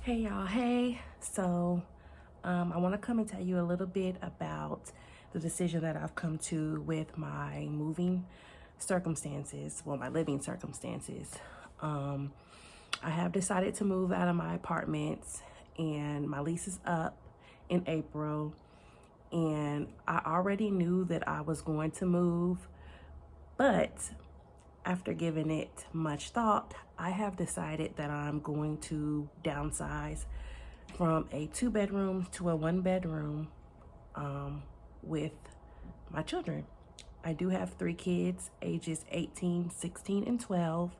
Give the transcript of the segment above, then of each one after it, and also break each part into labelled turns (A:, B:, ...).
A: Hey y'all, hey. I want to come and tell you a little bit about the decision that I've come to with my moving circumstances, well, my living circumstances. I have decided to move out of my apartments and my lease is up in April. And I already knew that I was going to move, but after giving it much thought, I have decided that I'm going to downsize from a 2-bedroom to a 1-bedroom with my children. I do have 3 kids, ages 18, 16, and 12,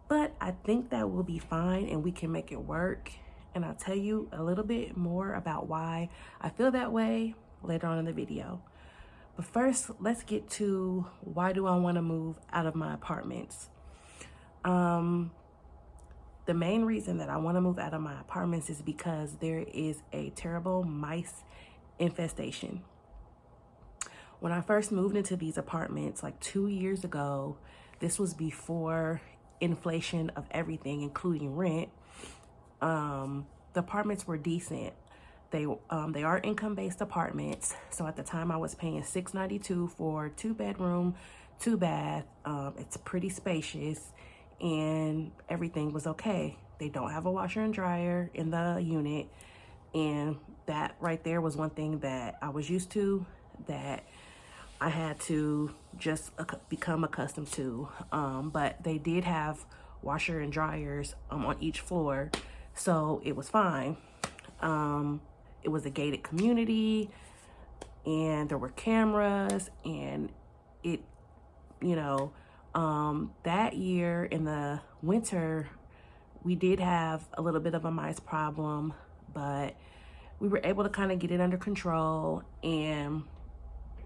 A: but I think that will be fine and we can make it work. And I'll tell you a little bit more about why I feel that way later on in the video. But first, let's get to why do I want to move out of my apartments. The main reason that I want to move out of my apartments is because there is a terrible mice infestation. When I first moved into these apartments like 2 years ago, this was before inflation of everything, including rent. The apartments were decent. They are income-based apartments. So at the time I was paying $692 for 2-bedroom, 2-bath. It's pretty spacious and everything was okay. They don't have a washer and dryer in the unit. And that right there was one thing that I was used to, that I had to just become accustomed to. But they did have washer and dryers on each floor, so it was fine. It was a gated community and there were cameras, and it, that year in the winter, we did have a little bit of a mice problem, but we were able to kind of get it under control. And,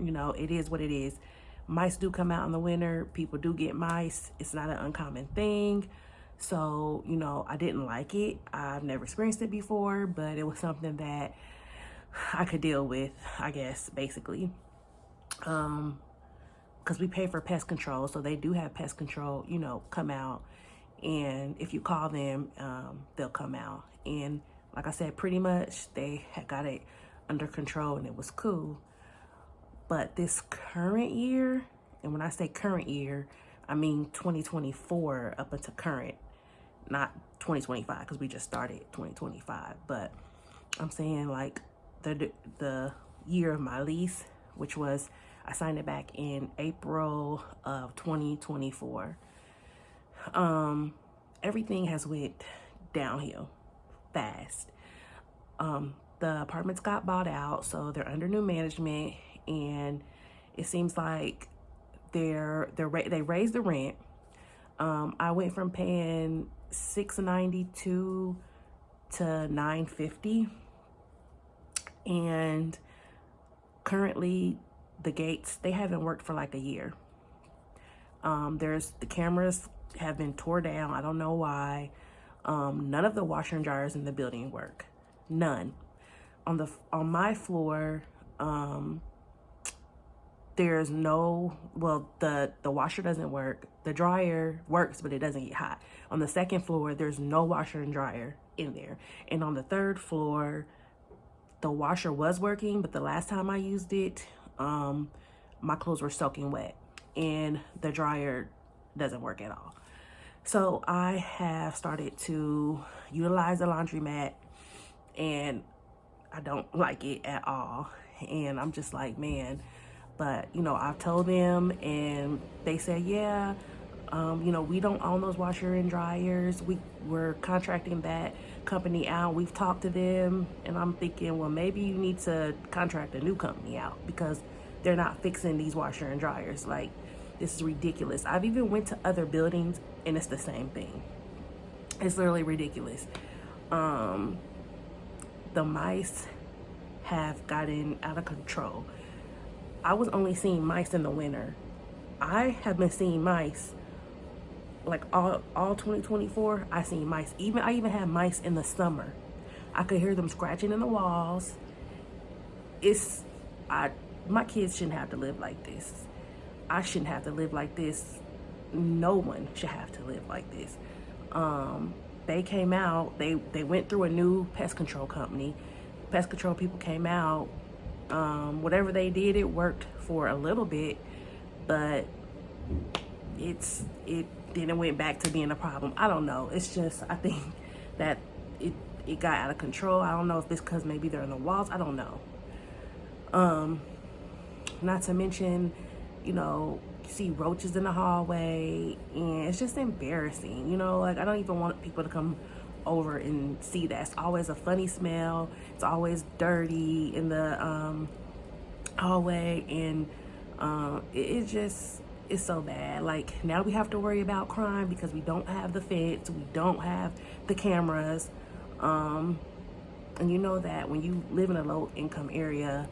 A: it is what it is. Mice do come out in the winter. People do get mice. It's not an uncommon thing. So, I didn't like it. I've never experienced it before, but it was something that I could deal with, I guess, basically. Because we pay for pest control, so they do have pest control, come out. And if you call them, they'll come out. And like I said, pretty much they had got it under control and it was cool. But this current year, and when I say current year, I mean 2024 up until current, not 2025, because we just started 2025. But I'm saying like the year of my lease, which was, I signed it back in April of 2024. Everything has went downhill fast. The apartments got bought out, so they're under new management, and it seems like they raised the rent. I went from paying $692 to $950, and currently the gates, they haven't worked for like a year. The cameras have been tore down. I don't know why. None of the washer and dryers in the building work. None. On my floor, there's no, well, the washer doesn't work. The dryer works, but it doesn't get hot. On the second floor, there's no washer and dryer in there. And on the third floor, the washer was working, but the last time I used it, my clothes were soaking wet, and the dryer doesn't work at all. So I have started to utilize the laundromat, and I don't like it at all. And I'm just like, man, but I've told them, and they said, yeah, we don't own those washer and dryers. We're contracting that company out. We've talked to them, and I'm thinking, well, maybe you need to contract a new company out, because they're not fixing these washer and dryers. Like, this is ridiculous. I've even went to other buildings and it's the same thing. It's literally ridiculous. The mice have gotten out of control. I was only seeing mice in the winter. I have been seeing mice like all 2024. I seen mice. I even had mice in the summer. I could hear them scratching in the walls. My kids shouldn't have to live like this. I shouldn't have to live like this. No one should have to live like this. they came out, they went through a new pest control company. Pest control people came out. Whatever they did, it worked for a little bit, but it then it went back to being a problem. I don't know. It's just, I think that it got out of control. I don't know if it's because maybe they're in the walls. I don't know. Not to mention, you know, you see roaches in the hallway, and it's just embarrassing. You know, like, I don't even want people to come over and see that. It's always a funny smell. It's always dirty in the hallway, and it's so bad. Like, now we have to worry about crime because we don't have the fence, we don't have the cameras, and you know that when you live in a low income area,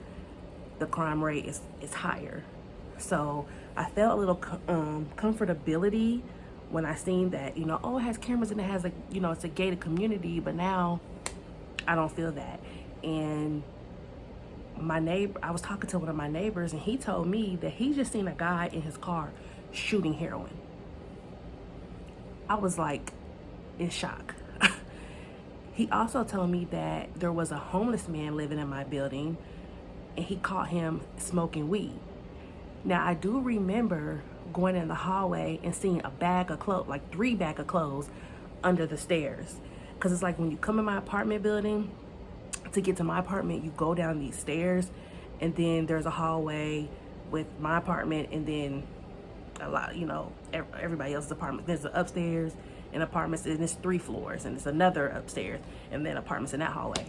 A: the crime rate is higher. So I felt a little comfortability when I seen that, you know, oh, it has cameras and it has, a, you know, it's a gated community, but now I don't feel that. And my neighbor, I was talking to one of my neighbors, and he told me that he just seen a guy in his car shooting heroin. I was like in shock. He also told me that there was a homeless man living in my building, and he caught him smoking weed. Now, I do remember going in the hallway and seeing a bag of clothes, like 3 bags of clothes under the stairs. Because it's like when you come in my apartment building, to get to my apartment, you go down these stairs, and then there's a hallway with my apartment, and then a lot, you know, everybody else's apartment. There's an upstairs and apartments, and it's 3 floors, and it's another upstairs, and then apartments in that hallway.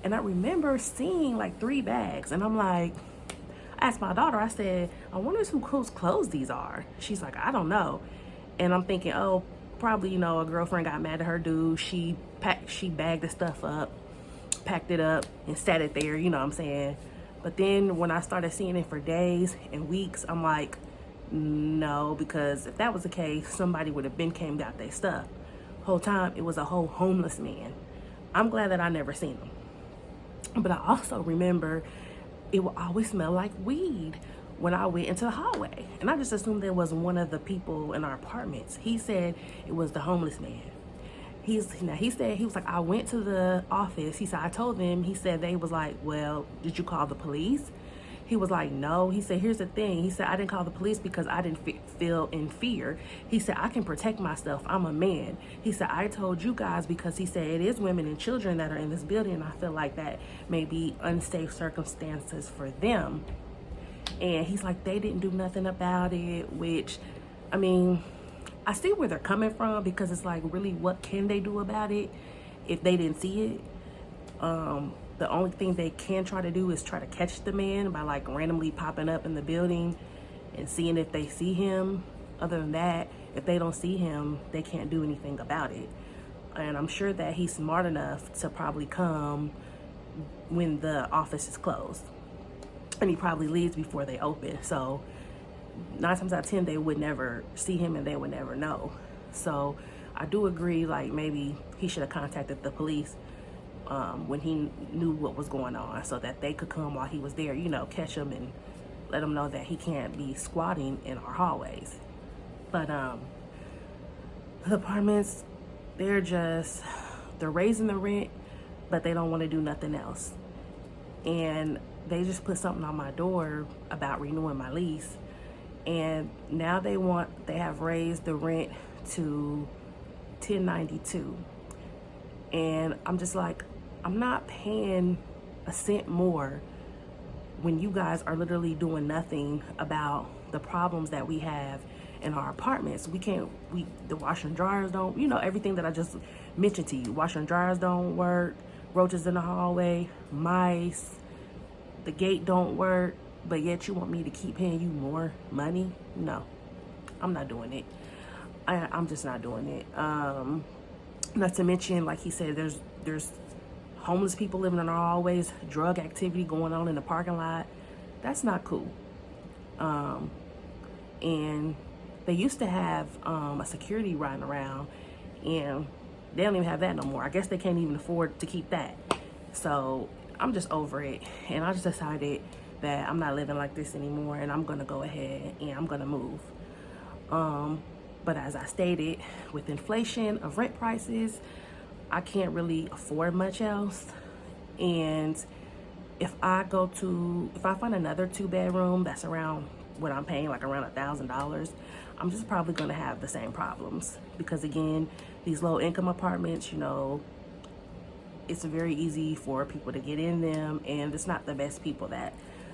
A: And I remember seeing like 3 bags, and I'm like, I asked my daughter, I said, I wonder whose clothes these are. She's like, I don't know. And I'm thinking, oh, probably, you know, a girlfriend got mad at her dude. She bagged the stuff up, packed it up, and set it there, you know what I'm saying? But then when I started seeing it for days and weeks, I'm like, no, because if that was the case, somebody would have been came got their stuff. Whole time, it was a whole homeless man. I'm glad that I never seen him. But I also remember it would always smell like weed when I went into the hallway. And I just assumed it was one of the people in our apartments. He said it was the homeless man. He said, he was like, I went to the office. He said, I told them. He said, they was like, well, did you call the police? He was like, no. He said, here's the thing. He said, I didn't call the police because I didn't feel in fear. He said, I can protect myself. I'm a man. He said, I told you guys because he said it is women and children that are in this building. And I feel like that may be unsafe circumstances for them. And he's like, they didn't do nothing about it, which, I mean, I see where they're coming from, because it's like, really, what can they do about it if they didn't see it? The only thing they can try to do is try to catch the man by like randomly popping up in the building and seeing if they see him. Other than that, if they don't see him, they can't do anything about it. And I'm sure that he's smart enough to probably come when the office is closed. And he probably leaves before they open. So 9 times out of 10, they would never see him and they would never know. So I do agree, like, maybe he should have contacted the police when he knew what was going on, so that they could come while he was there, you know, catch him and let him know that he can't be squatting in our hallways. But the apartments, they're raising the rent, but they don't want to do nothing else. And they just put something on my door about renewing my lease, and now they have raised the rent to $10.92. And I'm just like, I'm not paying a cent more when you guys are literally doing nothing about the problems that we have in our apartments. The washer and dryers don't, you know, everything that I just mentioned to you. Washer and dryers don't work, roaches in the hallway, mice, the gate don't work, but yet you want me to keep paying you more money? No, I'm not doing it. I'm just not doing it. Not to mention, like he said, there's homeless people living in our hallways, drug activity going on in the parking lot. That's not cool. And they used to have a security riding around, and they don't even have that no more. I guess they can't even afford to keep that. So I'm just over it, and I just decided that I'm not living like this anymore, and I'm gonna go ahead and I'm gonna move. But as I stated, with inflation of rent prices, I can't really afford much else. And if I find another 2-bedroom that's around what I'm paying, like around $1,000, I'm just probably gonna have the same problems. Because again, these low income apartments, it's very easy for people to get in them, and it's not the best people that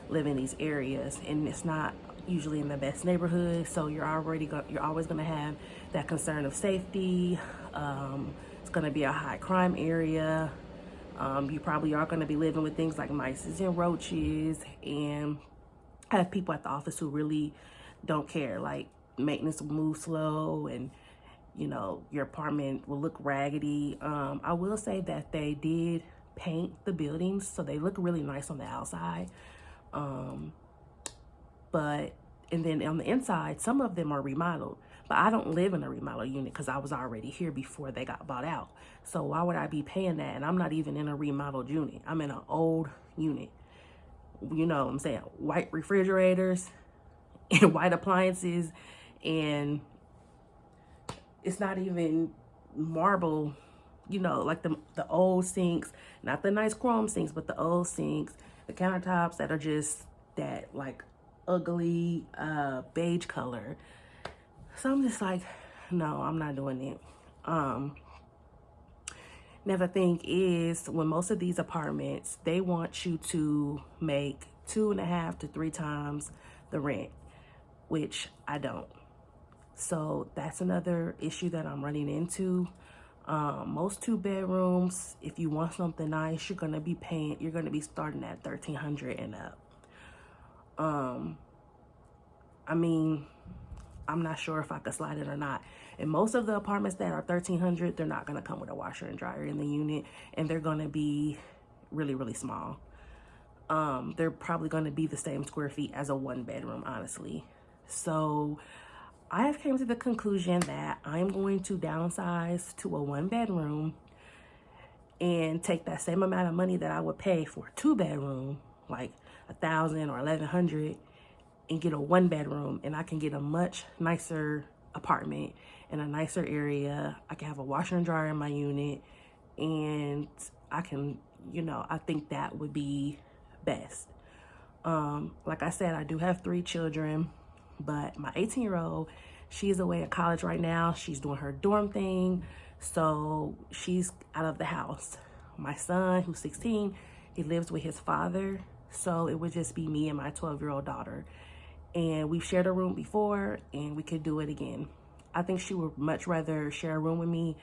A: live in these areas, and it's not usually in the best neighborhood. So you're always gonna have that concern of safety. It's gonna be a high crime area. You probably are gonna be living with things like mice and roaches, and have people at the office who really don't care. Like, maintenance will move slow, and your apartment will look raggedy. I will say that they did paint the buildings, so they look really nice on the outside. And then on the inside, some of them are remodeled, but I don't live in a remodeled unit because I was already here before they got bought out. So why would I be paying that? And I'm not even in a remodeled unit. I'm in an old unit. You know what I'm saying? White refrigerators and white appliances, and it's not even marble, like the old sinks, not the nice chrome sinks, but the old sinks, the countertops that are just that like ugly beige color. So I'm just like, no, I'm not doing it. Now the thing is, when most of these apartments, they want you to make 2.5 to 3 times the rent, which I don't. So that's another issue that I'm running into. Most 2-bedrooms, if you want something nice, you're gonna be starting at $1,300 and up. I mean, I'm not sure if I could slide it or not. And most of the apartments that are $1,300, they're not gonna come with a washer and dryer in the unit, and they're gonna be really, really small. They're probably gonna be the same square feet as a 1-bedroom, honestly. So I have came to the conclusion that I'm going to downsize to a 1-bedroom and take that same amount of money that I would pay for a 2-bedroom, like $1,000 or $1,100, and get a 1-bedroom, and I can get a much nicer apartment in a nicer area. I can have a washer and dryer in my unit, and I can, I think that would be best. Like I said, I do have 3 children, but my 18-year-old, she's away at college right now. She's doing her dorm thing, so she's out of the house. My son, who's 16, he lives with his father, so it would just be me and my 12-year-old daughter. And we've shared a room before, and we could do it again. I think she would much rather share a room with me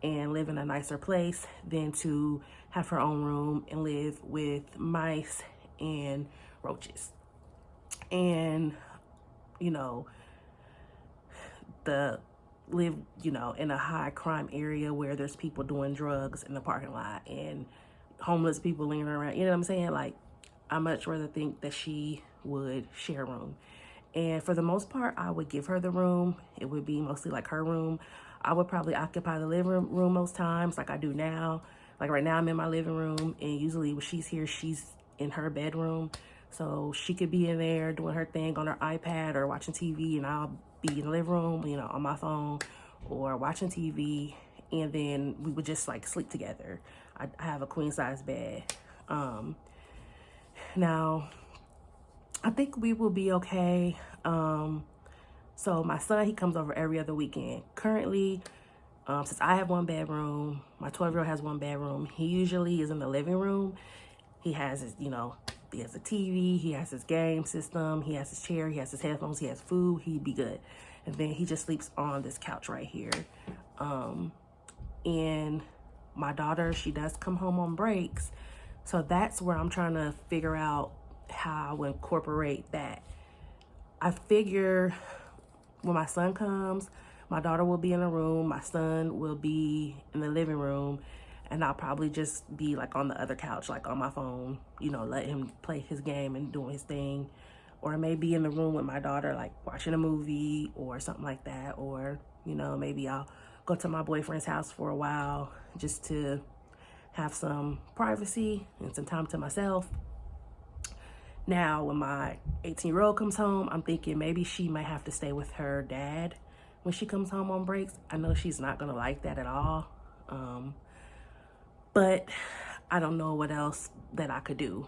A: and live in a nicer place than to have her own room and live with mice and roaches. And live in a high crime area where there's people doing drugs in the parking lot and homeless people lingering around. You know what I'm saying? Like, I much rather think that she would share a room. And for the most part, I would give her the room. It would be mostly like her room. I would probably occupy the living room most times, like I do now. Like right now, I'm in my living room, and usually when she's here, she's in her bedroom. So she could be in there doing her thing on her iPad or watching TV, and I'll be in the living room, on my phone or watching TV. And then we would just like sleep together. I have a queen size bed. Now, I think we will be okay. So my son, he comes over every other weekend. Currently, since I have 1 bedroom, my 12-year-old has 1 bedroom. He usually is in the living room. He has his, he has a TV, he has his game system, he has his chair, he has his headphones, he has food, he'd be good. And then he just sleeps on this couch right here. And my daughter, she does come home on breaks. So that's where I'm trying to figure out how I will incorporate that. I figure when my son comes, my daughter will be in the room, my son will be in the living room, and I'll probably just be like on the other couch, like on my phone, let him play his game and doing his thing. Or I may be in the room with my daughter, like watching a movie or something like that. Or, maybe I'll go to my boyfriend's house for a while just to have some privacy and some time to myself. Now, when my 18-year-old comes home, I'm thinking maybe she might have to stay with her dad when she comes home on breaks. I know she's not gonna like that at all. But I don't know what else that I could do.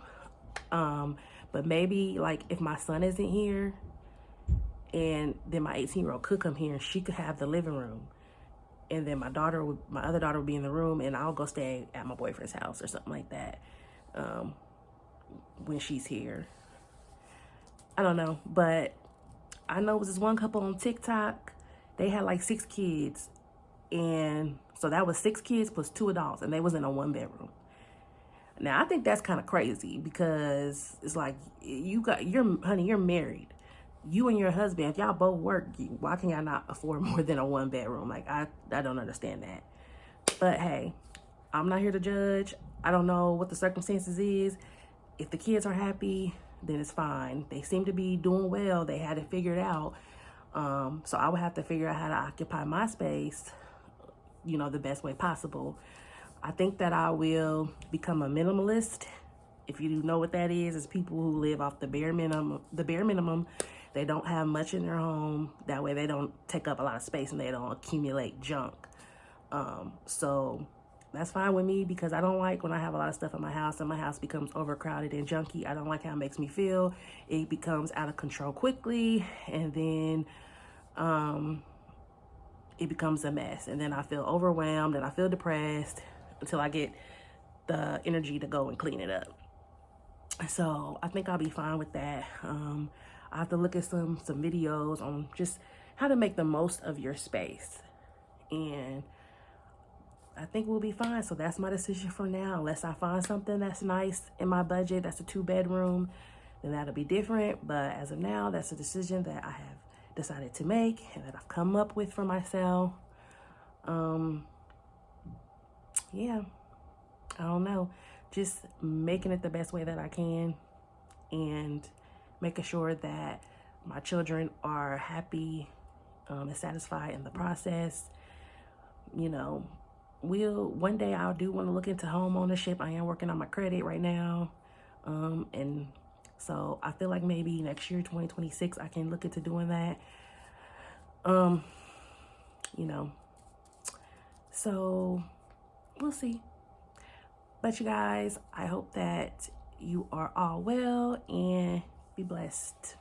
A: But maybe like if my son isn't here, and then my 18-year-old could come here and she could have the living room, and then my other daughter would be in the room, and I'll go stay at my boyfriend's house or something like that when she's here. I don't know, but I know it was this one couple on TikTok. They had like 6 kids, and so that was 6 kids plus 2 adults, and they was in a 1-bedroom. Now I think that's kind of crazy, because it's like you're married. You and your husband, if y'all both work, why can y'all not afford more than a 1-bedroom? Like, I don't understand that. But hey, I'm not here to judge. I don't know what the circumstances is. If the kids are happy, then it's fine. They seem to be doing well. They had it figured out. So I would have to figure out how to occupy my space, the best way possible. I think that I will become a minimalist. If you know what that is, it's people who live off the bare minimum. They don't have much in their home. That way they don't take up a lot of space and they don't accumulate junk. So that's fine with me, because I don't like when I have a lot of stuff in my house and my house becomes overcrowded and junky. I don't like how it makes me feel. It becomes out of control quickly, and then it becomes a mess. And then I feel overwhelmed and I feel depressed until I get the energy to go and clean it up. So I think I'll be fine with that. I have to look at some videos on just how to make the most of your space, and I think we'll be fine. So that's my decision for now. Unless I find something that's nice in my budget, that's a 2-bedroom, then that'll be different. But as of now, that's a decision that I have decided to make and that I've come up with for myself. Yeah, I don't know. Just making it the best way that I can, and making sure that my children are happy and satisfied in the process. One day I do want to look into home ownership. I am working on my credit right now. And so I feel like maybe next year, 2026, I can look into doing that. So we'll see. But you guys, I hope that you are all well and be blessed.